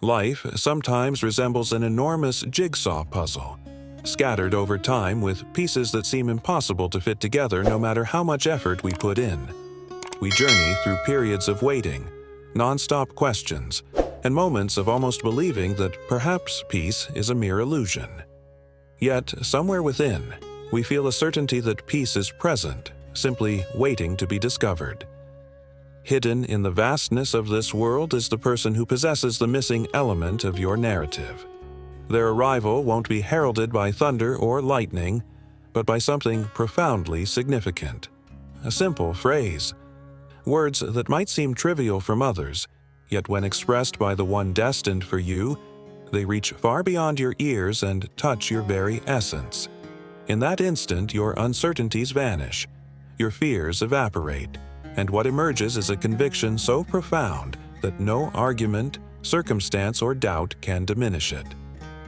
Life sometimes resembles an enormous jigsaw puzzle, scattered over time with pieces that seem impossible to fit together no matter how much effort we put in. We journey through periods of waiting, non-stop questions, and moments of almost believing that perhaps peace is a mere illusion. Yet, somewhere within, we feel a certainty that peace is present, simply waiting to be discovered. Hidden in the vastness of this world is the person who possesses the missing element of your narrative. Their arrival won't be heralded by thunder or lightning, but by something profoundly significant. A simple phrase. Words that might seem trivial from others, yet when expressed by the one destined for you, they reach far beyond your ears and touch your very essence. In that instant, your uncertainties vanish, your fears evaporate, and what emerges is a conviction so profound that no argument, circumstance, or doubt can diminish it.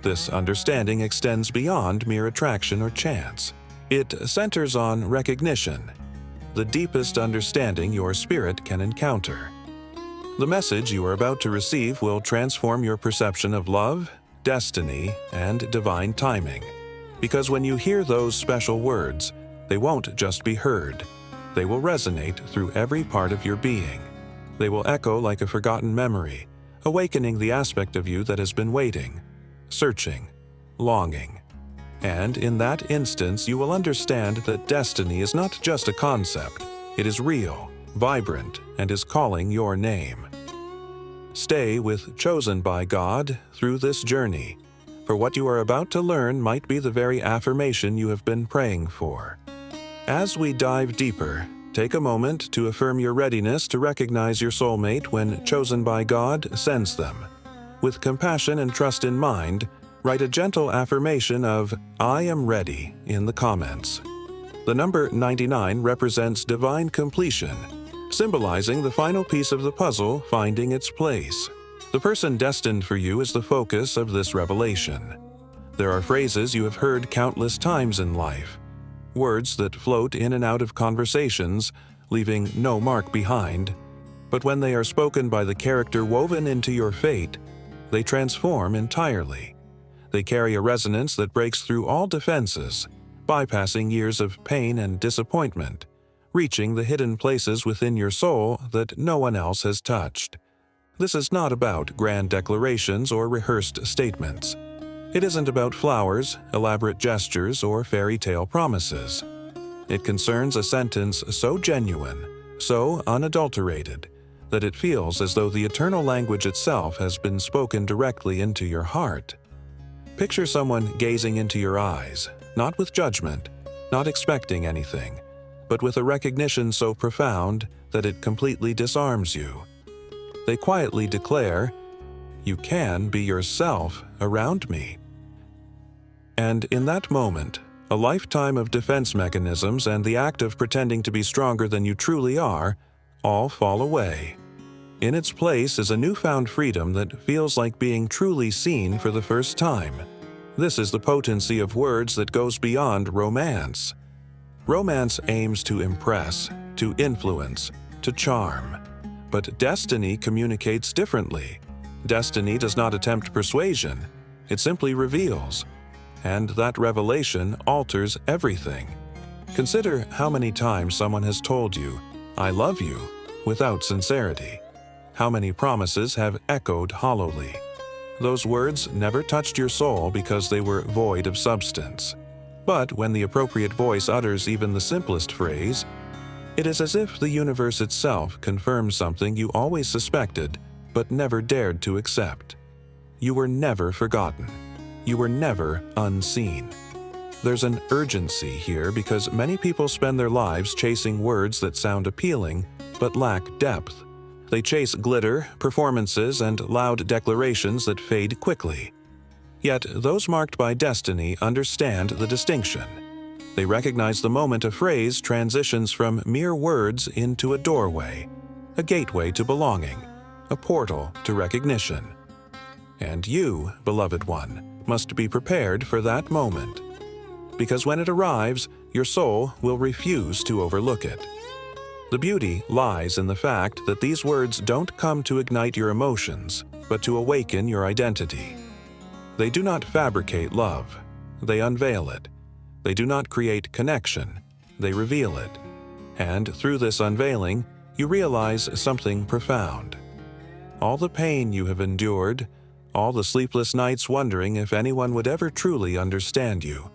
This understanding extends beyond mere attraction or chance. It centers on recognition, the deepest understanding your spirit can encounter. The message you are about to receive will transform your perception of love, destiny, and divine timing. Because when you hear those special words, they won't just be heard. They will resonate through every part of your being. They will echo like a forgotten memory, awakening the aspect of you that has been waiting, searching, longing. And in that instance, you will understand that destiny is not just a concept. It is real, vibrant, and is calling your name. Stay with Chosen by God through this journey, for what you are about to learn might be the very affirmation you have been praying for. As we dive deeper, take a moment to affirm your readiness to recognize your soulmate when Chosen by God sends them. With compassion and trust in mind, write a gentle affirmation of "I am ready" in the comments. The number 99 represents divine completion, symbolizing the final piece of the puzzle finding its place. The person destined for you is the focus of this revelation. There are phrases you have heard countless times in life, words that float in and out of conversations, leaving no mark behind. But when they are spoken by the character woven into your fate, they transform entirely. They carry a resonance that breaks through all defenses, bypassing years of pain and disappointment, reaching the hidden places within your soul that no one else has touched. This is not about grand declarations or rehearsed statements. It isn't about flowers, elaborate gestures, or fairy tale promises. It concerns a sentence so genuine, so unadulterated, that it feels as though the eternal language itself has been spoken directly into your heart. Picture someone gazing into your eyes, not with judgment, not expecting anything, but with a recognition so profound that it completely disarms you. They quietly declare, "You can be yourself around me." And in that moment, a lifetime of defense mechanisms and the act of pretending to be stronger than you truly are all fall away. In its place is a newfound freedom that feels like being truly seen for the first time. This is the potency of words that goes beyond romance. Romance aims to impress, to influence, to charm. But destiny communicates differently. Destiny does not attempt persuasion, it simply reveals. And that revelation alters everything. Consider how many times someone has told you, "I love you," without sincerity. How many promises have echoed hollowly. Those words never touched your soul because they were void of substance. But when the appropriate voice utters even the simplest phrase, it is as if the universe itself confirms something you always suspected but never dared to accept. You were never forgotten. You were never unseen. There's an urgency here because many people spend their lives chasing words that sound appealing but lack depth. They chase glitter, performances, and loud declarations that fade quickly. Yet those marked by destiny understand the distinction. They recognize the moment a phrase transitions from mere words into a doorway, a gateway to belonging, a portal to recognition. And you, beloved one, must be prepared for that moment. Because when it arrives, your soul will refuse to overlook it. The beauty lies in the fact that these words don't come to ignite your emotions. but to awaken your identity. They do not fabricate love. They unveil it. They do not create connection. They reveal it. And through this unveiling, you realize something profound. All the pain you have endured, all the sleepless nights wondering if anyone would ever truly understand you,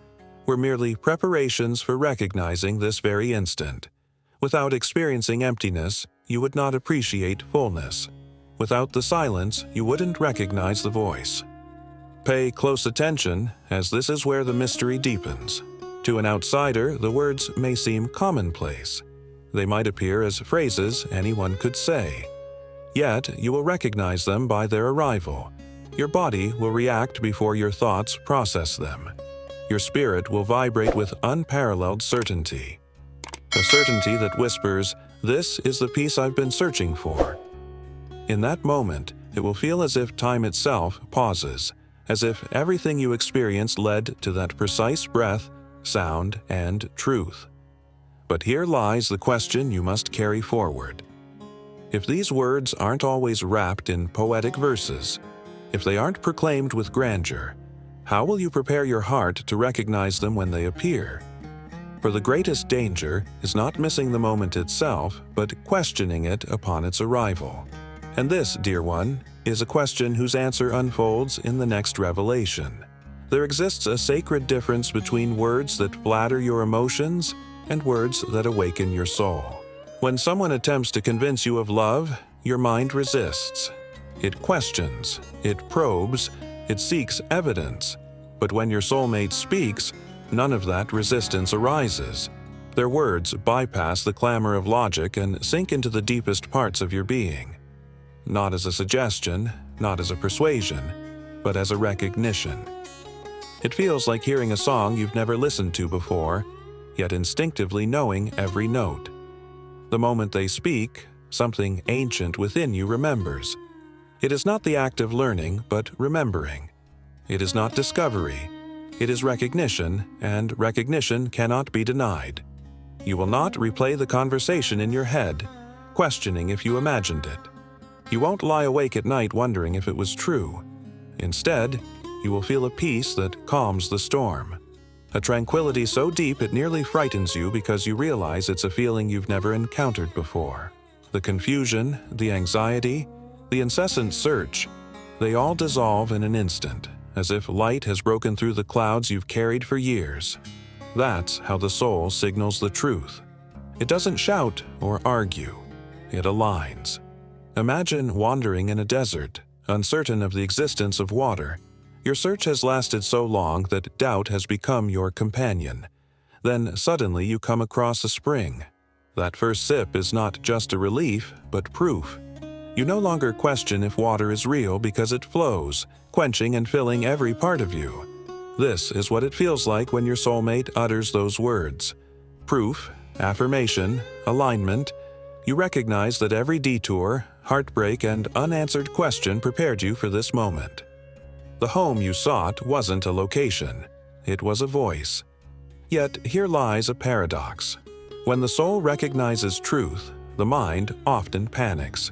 were merely preparations for recognizing this very instant. Without experiencing emptiness, you would not appreciate fullness. Without the silence, you wouldn't recognize the voice. Pay close attention, as this is where the mystery deepens. To an outsider, the words may seem commonplace. They might appear as phrases anyone could say. Yet, you will recognize them by their arrival. Your body will react before your thoughts process them. Your spirit will vibrate with unparalleled certainty. A certainty that whispers, "This is the peace I've been searching for." In that moment, it will feel as if time itself pauses, as if everything you experienced led to that precise breath, sound, and truth. But here lies the question you must carry forward. If these words aren't always wrapped in poetic verses, if they aren't proclaimed with grandeur, how will you prepare your heart to recognize them when they appear? For the greatest danger is not missing the moment itself, but questioning it upon its arrival. And this, dear one, is a question whose answer unfolds in the next revelation. There exists a sacred difference between words that flatter your emotions and words that awaken your soul. When someone attempts to convince you of love, your mind resists. It questions, it probes, it seeks evidence. But when your soulmate speaks, none of that resistance arises. Their words bypass the clamor of logic and sink into the deepest parts of your being. Not as a suggestion, not as a persuasion, but as a recognition. It feels like hearing a song you've never listened to before, yet instinctively knowing every note. The moment they speak, something ancient within you remembers. It is not the act of learning, but remembering. It is not discovery. It is recognition, and recognition cannot be denied. You will not replay the conversation in your head, questioning if you imagined it. You won't lie awake at night wondering if it was true. Instead, you will feel a peace that calms the storm. A tranquility so deep it nearly frightens you because you realize it's a feeling you've never encountered before. The confusion, the anxiety, the incessant search, they all dissolve in an instant, as if light has broken through the clouds you've carried for years. That's how the soul signals the truth. It doesn't shout or argue. It aligns. Imagine wandering in a desert, uncertain of the existence of water. Your search has lasted so long that doubt has become your companion. Then suddenly you come across a spring. That first sip is not just a relief, but proof. You no longer question if water is real because it flows, quenching and filling every part of you. This is what it feels like when your soulmate utters those words. Proof, affirmation, alignment. You recognize that every detour, heartbreak, and unanswered question prepared you for this moment. The home you sought wasn't a location. It was a voice. Yet here lies a paradox. When the soul recognizes truth, the mind often panics.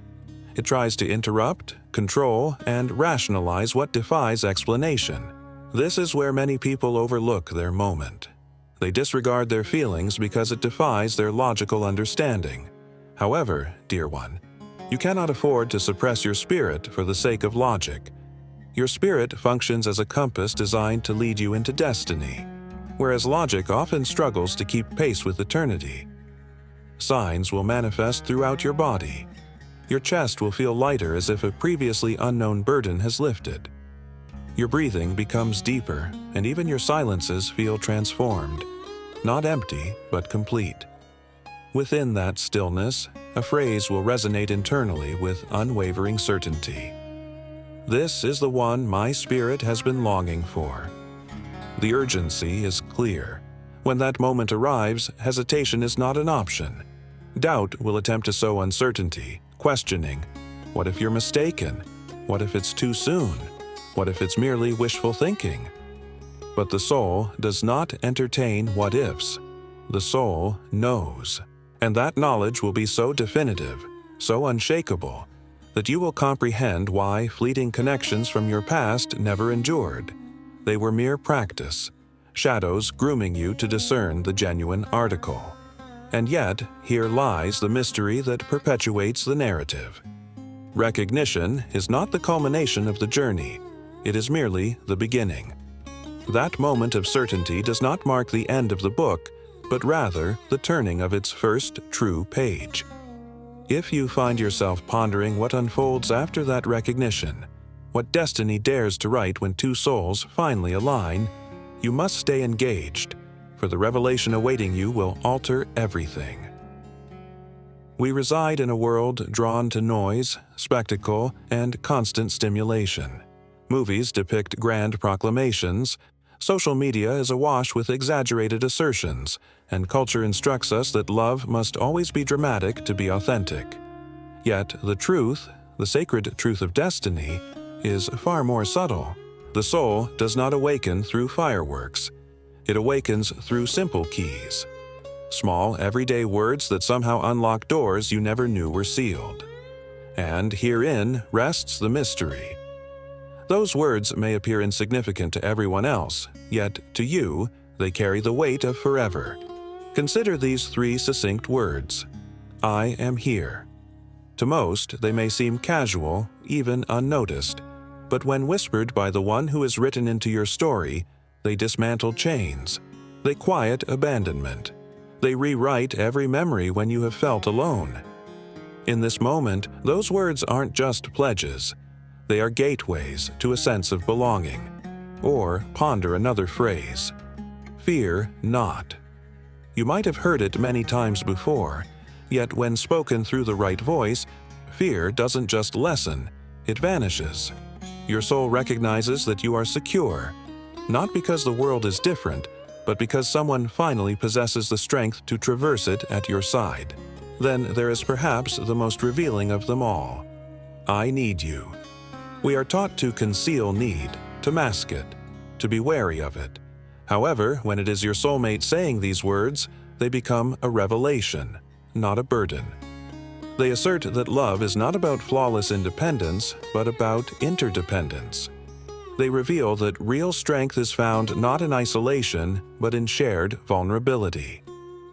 It tries to interrupt, control, and rationalize what defies explanation. This is where many people overlook their moment. They disregard their feelings because it defies their logical understanding. However, dear one, you cannot afford to suppress your spirit for the sake of logic. Your spirit functions as a compass designed to lead you into destiny, whereas logic often struggles to keep pace with eternity. Signs will manifest throughout your body. Your chest will feel lighter as if a previously unknown burden has lifted. Your breathing becomes deeper, and even your silences feel transformed, not empty, but complete. Within that stillness, a phrase will resonate internally with unwavering certainty. This is the one my spirit has been longing for. The urgency is clear. When that moment arrives, hesitation is not an option. Doubt will attempt to sow uncertainty, questioning, what if you're mistaken? What if it's too soon? What if it's merely wishful thinking? But the soul does not entertain what-ifs. The soul knows. And that knowledge will be so definitive, so unshakable, that you will comprehend why fleeting connections from your past never endured. They were mere practice, shadows grooming you to discern the genuine article. And yet, here lies the mystery that perpetuates the narrative. Recognition is not the culmination of the journey, it is merely the beginning. That moment of certainty does not mark the end of the book, but rather the turning of its first true page. If you find yourself pondering what unfolds after that recognition, what destiny dares to write when two souls finally align, you must stay engaged, for the revelation awaiting you will alter everything. We reside in a world drawn to noise, spectacle, and constant stimulation. Movies depict grand proclamations, social media is awash with exaggerated assertions, and culture instructs us that love must always be dramatic to be authentic. Yet the truth, the sacred truth of destiny, is far more subtle. The soul does not awaken through fireworks. It awakens through simple keys. Small, everyday words that somehow unlock doors you never knew were sealed. And herein rests the mystery. Those words may appear insignificant to everyone else, yet to you, they carry the weight of forever. Consider these three succinct words: I am here. To most, they may seem casual, even unnoticed, but when whispered by the one who is written into your story, they dismantle chains. They quiet abandonment. They rewrite every memory when you have felt alone. In this moment, those words aren't just pledges. They are gateways to a sense of belonging. Or ponder another phrase: fear not. You might have heard it many times before, yet when spoken through the right voice, fear doesn't just lessen, it vanishes. Your soul recognizes that you are secure, not because the world is different, but because someone finally possesses the strength to traverse it at your side. Then there is perhaps the most revealing of them all: I need you. We are taught to conceal need, to mask it, to be wary of it. However, when it is your soulmate saying these words, they become a revelation, not a burden. They assert that love is not about flawless independence, but about interdependence. They reveal that real strength is found not in isolation, but in shared vulnerability.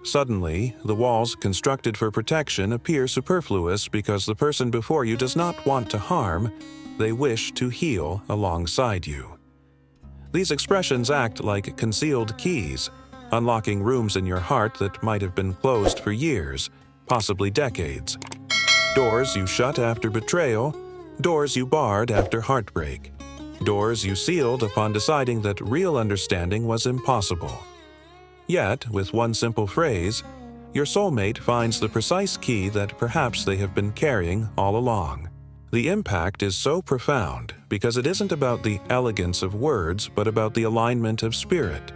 Suddenly, the walls constructed for protection appear superfluous because the person before you does not want to harm, they wish to heal alongside you. These expressions act like concealed keys, unlocking rooms in your heart that might have been closed for years, possibly decades. Doors you shut after betrayal, doors you barred after heartbreak. Doors you sealed upon deciding that real understanding was impossible. Yet, with one simple phrase, your soulmate finds the precise key that perhaps they have been carrying all along. The impact is so profound because it isn't about the elegance of words, but about the alignment of spirit.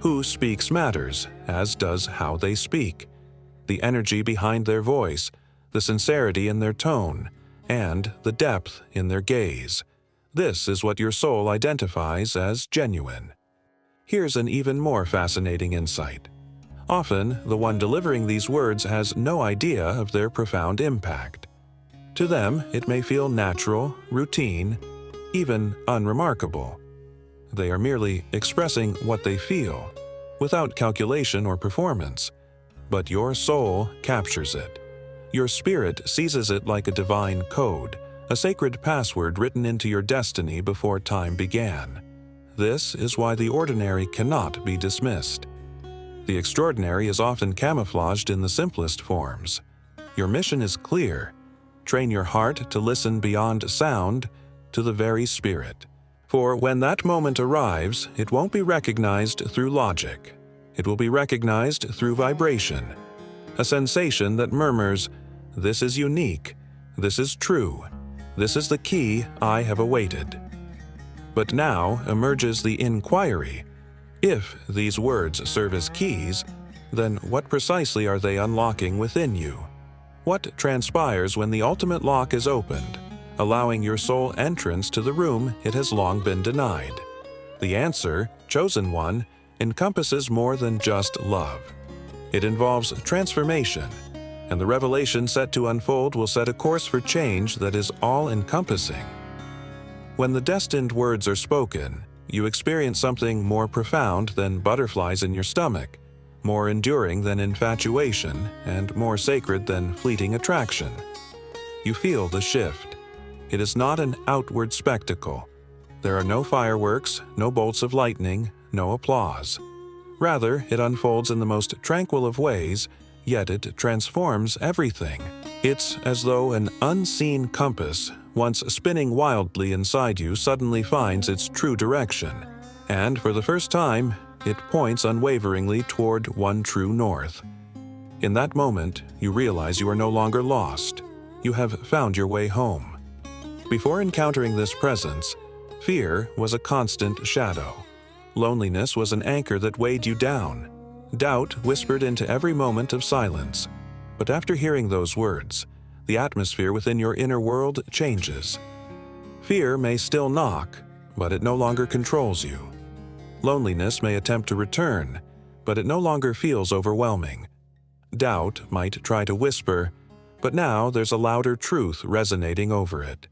Who speaks matters, as does how they speak. The energy behind their voice, the sincerity in their tone, and the depth in their gaze. This is what your soul identifies as genuine. Here's an even more fascinating insight. Often, the one delivering these words has no idea of their profound impact. To them, it may feel natural, routine, even unremarkable. They are merely expressing what they feel, without calculation or performance. But your soul captures it. Your spirit seizes it like a divine code, a sacred password written into your destiny before time began. This is why the ordinary cannot be dismissed. The extraordinary is often camouflaged in the simplest forms. Your mission is clear. Train your heart to listen beyond sound to the very spirit. For when that moment arrives, it won't be recognized through logic. It will be recognized through vibration. A sensation that murmurs, "This is unique. This is true. This is the key I have awaited." But now emerges the inquiry. If these words serve as keys, then what precisely are they unlocking within you? What transpires when the ultimate lock is opened, allowing your soul entrance to the room it has long been denied? The answer, chosen one, encompasses more than just love. It involves transformation, and the revelation set to unfold will set a course for change that is all-encompassing. When the destined words are spoken, you experience something more profound than butterflies in your stomach, more enduring than infatuation, and more sacred than fleeting attraction. You feel the shift. It is not an outward spectacle. There are no fireworks, no bolts of lightning, no applause. Rather, it unfolds in the most tranquil of ways, yet it transforms everything. It's as though an unseen compass, once spinning wildly inside you, suddenly finds its true direction, and for the first time, it points unwaveringly toward one true north. In that moment, you realize you are no longer lost. You have found your way home. Before encountering this presence, fear was a constant shadow. Loneliness was an anchor that weighed you down. Doubt whispered into every moment of silence. But after hearing those words, the atmosphere within your inner world changes. Fear may still knock, but it no longer controls you. Loneliness may attempt to return, but it no longer feels overwhelming. Doubt might try to whisper, but now there's a louder truth resonating over it.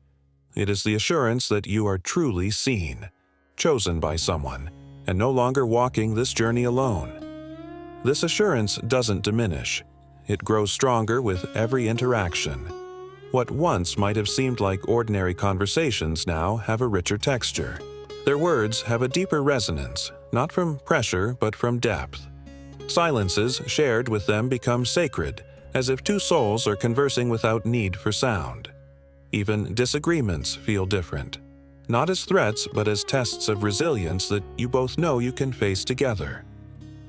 It is the assurance that you are truly seen, chosen by someone, and no longer walking this journey alone. This assurance doesn't diminish. It grows stronger with every interaction. What once might have seemed like ordinary conversations now have a richer texture. Their words have a deeper resonance, not from pressure but from depth. Silences shared with them become sacred, as if two souls are conversing without need for sound. Even disagreements feel different, not as threats but as tests of resilience that you both know you can face together.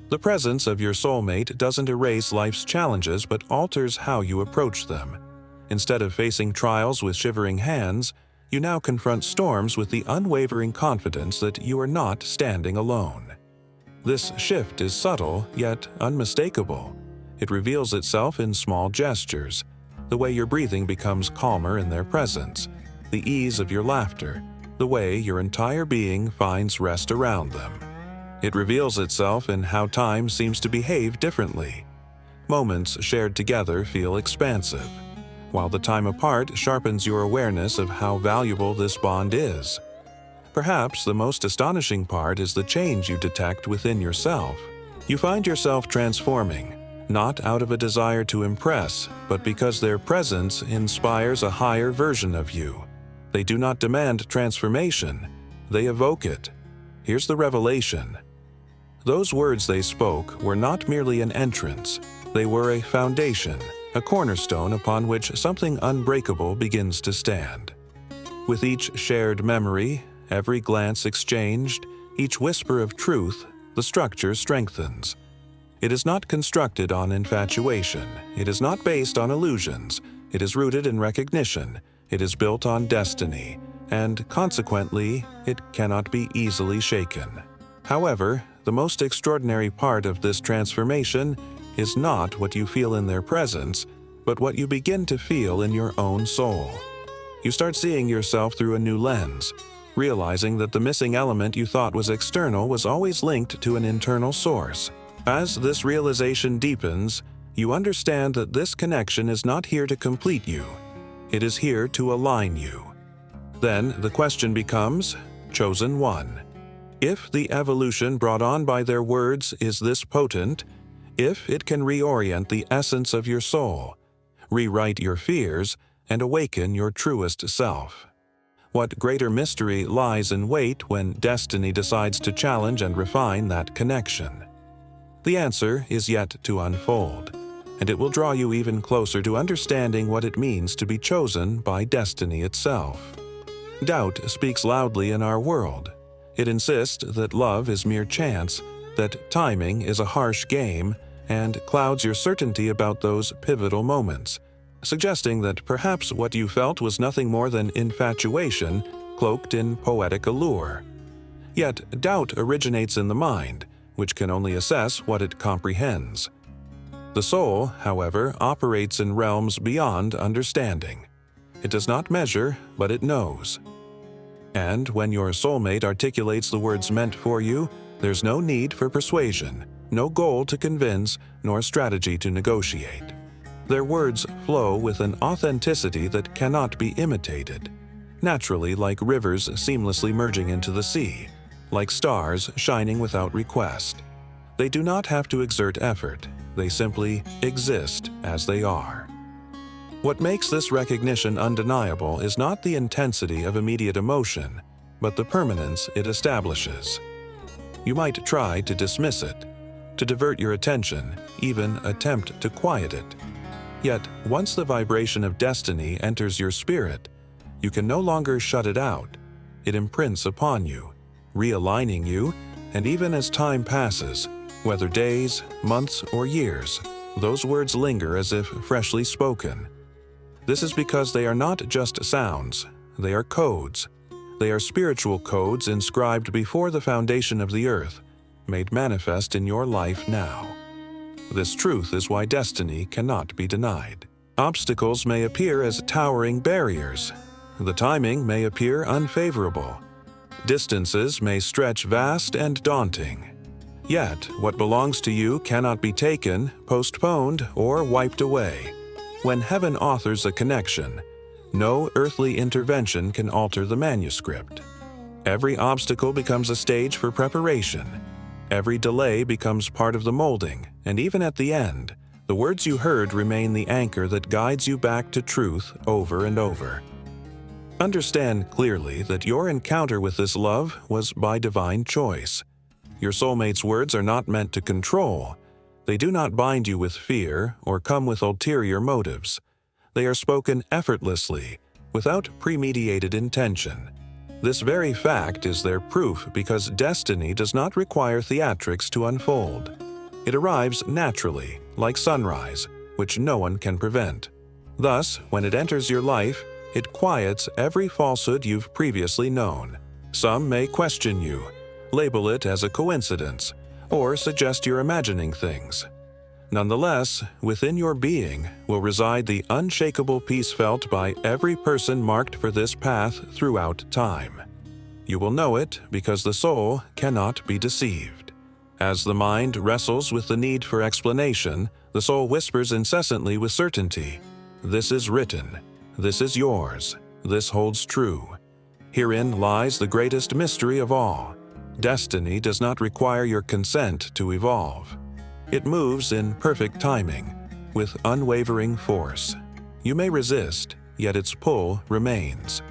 The presence of your soulmate doesn't erase life's challenges but alters how you approach them. Instead of facing trials with shivering hands, you now confront storms with the unwavering confidence that you are not standing alone. This shift is subtle, yet unmistakable. It reveals itself in small gestures, the way your breathing becomes calmer in their presence, the ease of your laughter, the way your entire being finds rest around them. It reveals itself in how time seems to behave differently. Moments shared together feel expansive, while the time apart sharpens your awareness of how valuable this bond is. Perhaps the most astonishing part is the change you detect within yourself. You find yourself transforming, not out of a desire to impress, but because their presence inspires a higher version of you. They do not demand transformation, they evoke it. Here's the revelation. Those words they spoke were not merely an entrance, they were a foundation, a cornerstone upon which something unbreakable begins to stand. With each shared memory, every glance exchanged, each whisper of truth, the structure strengthens. It is not constructed on infatuation, it is not based on illusions, it is rooted in recognition, it is built on destiny, and consequently, it cannot be easily shaken. However, the most extraordinary part of this transformation is not what you feel in their presence, but what you begin to feel in your own soul. You start seeing yourself through a new lens, realizing that the missing element you thought was external was always linked to an internal source. As this realization deepens, you understand that this connection is not here to complete you. It is here to align you. Then the question becomes, chosen one. If the evolution brought on by their words is this potent, if it can reorient the essence of your soul, rewrite your fears, and awaken your truest self. What greater mystery lies in wait when destiny decides to challenge and refine that connection? The answer is yet to unfold, and it will draw you even closer to understanding what it means to be chosen by destiny itself. Doubt speaks loudly in our world. It insists that love is mere chance, that timing is a harsh game, and clouds your certainty about those pivotal moments, suggesting that perhaps what you felt was nothing more than infatuation cloaked in poetic allure. Yet doubt originates in the mind, which can only assess what it comprehends. The soul, however, operates in realms beyond understanding. It does not measure, but it knows. And when your soulmate articulates the words meant for you, there's no need for persuasion, no goal to convince, nor strategy to negotiate. Their words flow with an authenticity that cannot be imitated, naturally, like rivers seamlessly merging into the sea, like stars shining without request. They do not have to exert effort, they simply exist as they are. What makes this recognition undeniable is not the intensity of immediate emotion, but the permanence it establishes. You might try to dismiss it, to divert your attention, even attempt to quiet it. Yet, once the vibration of destiny enters your spirit, you can no longer shut it out. It imprints upon you, realigning you, and even as time passes, whether days, months, or years, those words linger as if freshly spoken. This is because they are not just sounds, they are codes. They are spiritual codes inscribed before the foundation of the earth, made manifest in your life now. This truth is why destiny cannot be denied. Obstacles may appear as towering barriers. The timing may appear unfavorable. Distances may stretch vast and daunting. Yet, what belongs to you cannot be taken, postponed, or wiped away. When heaven authors a connection, no earthly intervention can alter the manuscript. Every obstacle becomes a stage for preparation. Every delay becomes part of the molding, and even at the end, the words you heard remain the anchor that guides you back to truth over and over. Understand clearly that your encounter with this love was by divine choice. Your soulmate's words are not meant to control. They do not bind you with fear or come with ulterior motives. They are spoken effortlessly, without premeditated intention. This very fact is their proof because destiny does not require theatrics to unfold. It arrives naturally, like sunrise, which no one can prevent. Thus, when it enters your life, it quiets every falsehood you've previously known. Some may question you, label it as a coincidence, or suggest you're imagining things. Nonetheless, within your being will reside the unshakable peace felt by every person marked for this path throughout time. You will know it because the soul cannot be deceived. As the mind wrestles with the need for explanation, the soul whispers incessantly with certainty, "This is written. This is yours. This holds true." Herein lies the greatest mystery of all. Destiny does not require your consent to evolve. It moves in perfect timing, with unwavering force. You may resist, yet its pull remains.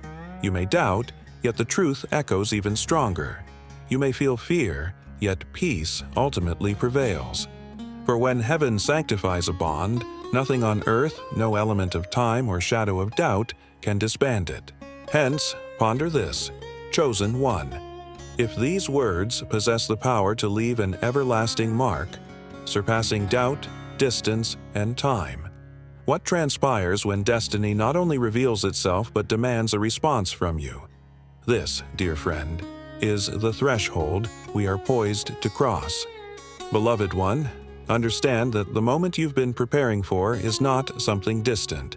You may doubt, yet the truth echoes even stronger. You may feel fear, yet peace ultimately prevails. For when heaven sanctifies a bond, nothing on earth, no element of time or shadow of doubt, can disband it. Hence, ponder this, chosen one. If these words possess the power to leave an everlasting mark, surpassing doubt, distance, and time, what transpires when destiny not only reveals itself but demands a response from you? This, dear friend, is the threshold we are poised to cross. Beloved one, understand that the moment you've been preparing for is not something distant.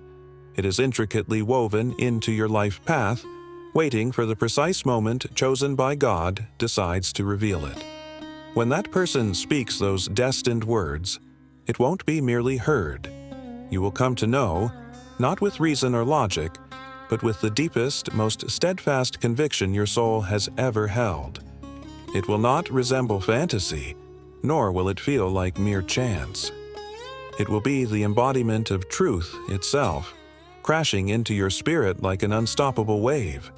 It is intricately woven into your life path, waiting for the precise moment chosen by God decides to reveal it. When that person speaks those destined words, it won't be merely heard. You will come to know, not with reason or logic, but with the deepest, most steadfast conviction your soul has ever held. It will not resemble fantasy, nor will it feel like mere chance. It will be the embodiment of truth itself, crashing into your spirit like an unstoppable wave.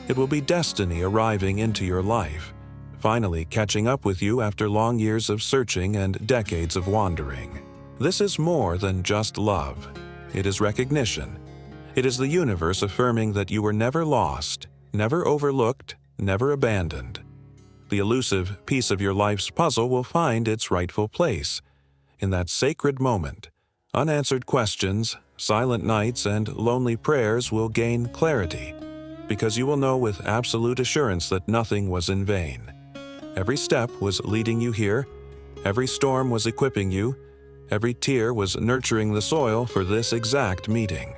It will be destiny arriving into your life, finally catching up with you after long years of searching and decades of wandering. This is more than just love. It is recognition. It is the universe affirming that you were never lost, never overlooked, never abandoned. The elusive piece of your life's puzzle will find its rightful place. In that sacred moment, unanswered questions, silent nights, and lonely prayers will gain clarity, because you will know with absolute assurance that nothing was in vain. Every step was leading you here, every storm was equipping you, every tear was nurturing the soil for this exact meeting.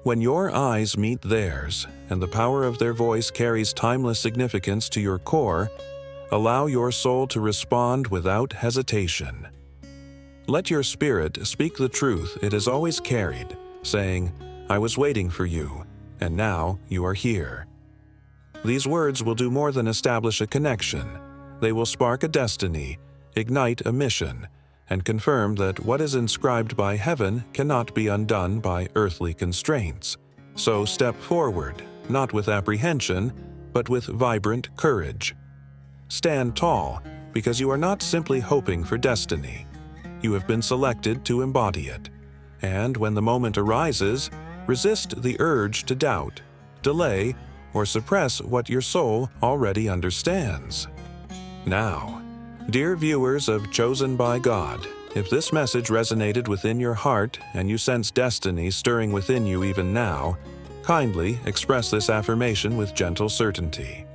When your eyes meet theirs, and the power of their voice carries timeless significance to your core, allow your soul to respond without hesitation. Let your spirit speak the truth it has always carried, saying, "I was waiting for you, and now you are here." These words will do more than establish a connection. They will spark a destiny, ignite a mission, and confirm that what is inscribed by heaven cannot be undone by earthly constraints. So step forward, not with apprehension, but with vibrant courage. Stand tall, because you are not simply hoping for destiny. You have been selected to embody it. And when the moment arises, resist the urge to doubt, delay, or suppress what your soul already understands. Now, dear viewers of Chosen by God, if this message resonated within your heart and you sense destiny stirring within you even now, kindly express this affirmation with gentle certainty.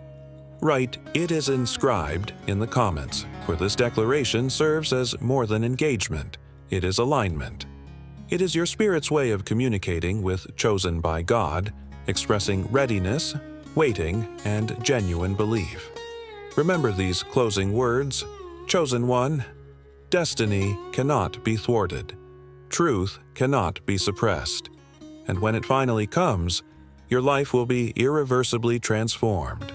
Write, "It is inscribed," in the comments, for this declaration serves as more than engagement. It is alignment. It is your spirit's way of communicating with Chosen by God, expressing readiness, waiting, and genuine belief. Remember these closing words. Chosen one, destiny cannot be thwarted. Truth cannot be suppressed. And when it finally comes, your life will be irreversibly transformed.